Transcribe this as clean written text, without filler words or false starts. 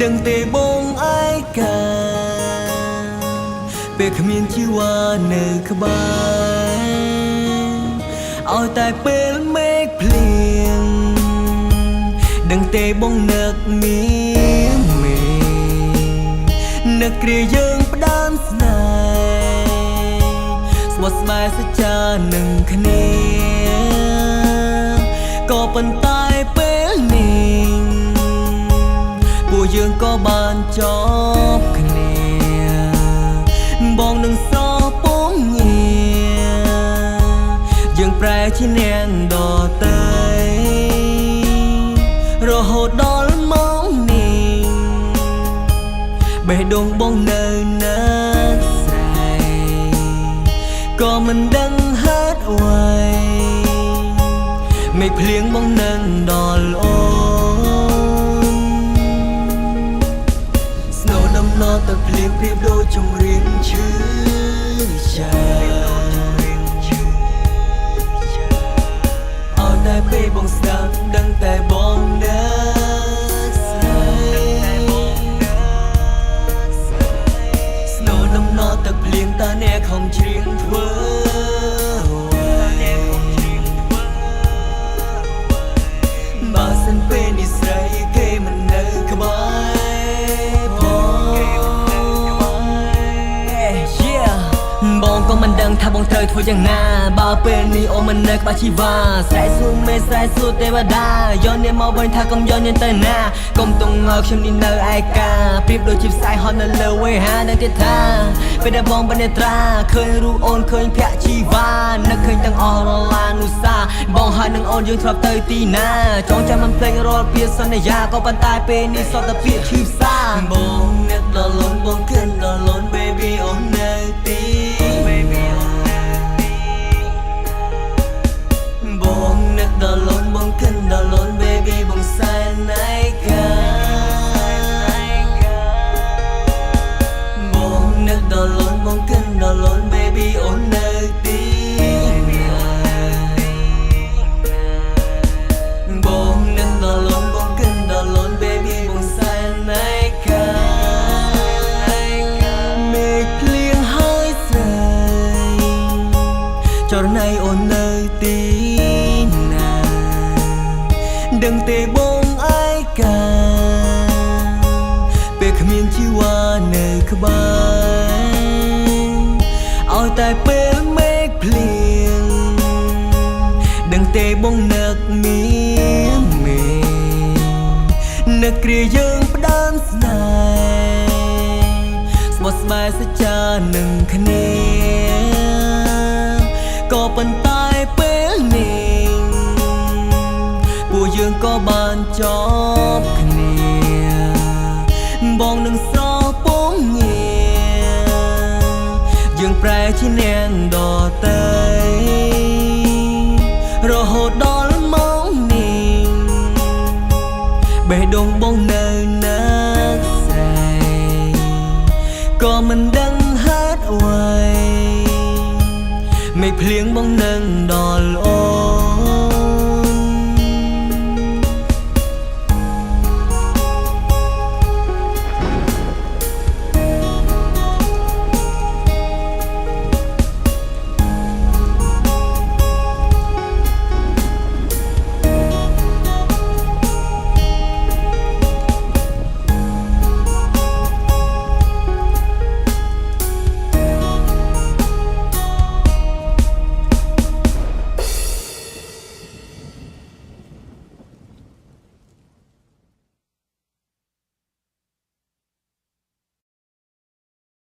ដឹងទេបងឯកាពេលគ្មានជីវ៉ានៅក្បែរឲ្យតែពេលមេឃភ្លៀងដឹងទេបងនឹកមានមេនឹកគ្រាយើងផ្ដាំស្នេហ៍ស្មោះស្ម័គ្រសច្ចានឹងគ្នាក៏ប៉ុន្តែពេលនេះពួកយើងក៏បានចប់គ្នាបងនឹងសពងងារយើងប្រែជានាងដតៃរហូតដល់ម៉ោងនេះបេះដូងបងនៅណាស្រ័យក៏មិនដឹងហេតុអ្វីមេឃភ្លៀងបងនឹងដល់អូនស្នូដំណរទឹកភ្លៀងប្រៀបដូចចម្រៀងឈឺចាឲ្យតែពេលបងស្ដាប់ដឹងតែបងនៅស្រីស្នូដំណរទឹកភ្លៀងតើអ្នកខំច្រៀងធ្វើបើសិនពេលនេះស្រីគេមិននៅក្បែរបងក៏មិនដឹងថាបងត្រូវធ្វើយ៉ាងណាបើពេលនេះអូនមិននៅក្បែរជីវ៉ាស្រែកសួរមេស្រែកសួរទេវតាយកនាងមកវិញថាកុំយកនាងទៅណាកុំទងឲ្យខ្ញុំនេះនៅឯកាប្រៀបដូចជាផ្សាយហត់នៅលើវេហានឹងទៀតថាពេលដែលបងបនេត្រាឃើញរូបអូនឃើញភ័ក្រជីវ៉ានឹកឃើញទាំងអស់រឡានុសាបងហើយនឹងអូនយើងធ្លាប់ទៅទីណាចងចាំមិនភ្លេចរាល់ពាក្យសន្យាក៏ប៉ុន្តែពេលនេះសតតែពាក្យឈឺផ្សាបងនឹកដល់លន់បងគិតដល់លន់ baby អូននៅទីបងនឹកដល់លន់បងគិតដល់លន់ baby បងសែនណៃកាបងនឹកដល់លន់បងគិតដល់លន់ baby អូននៅទីបងនឹកដល់លន់បងគិតដល់លន់ baby បងសែនណៃកាមេឃភ្លៀងហើយស្រីចរណៃអូននៅទីដឹងទេបងឯកាពេលគ្មានជីវ៉ានៅក្បែរឲ្យតែពេលមេឃភ្លៀងដឹងទេបងនឹកមានមេនឹកគ្រាយើងផ្ដាំស្នេហ៍ស្មោះស្ម័គ្រសច្ចានឹងគ្នាក៏ប៉ុន្តែពេលនេះពួកយើងក៏បានចប់គ្នាបងនឹងសពងងារយើងប្រែជានាងដតៃរហូតដល់ម៉ោងនេះបេះដូងបងនៅណាស្រ័យក៏មិនដឹងហេតុអ្វីមេឃភ្លៀងបងនឹងដល់អូ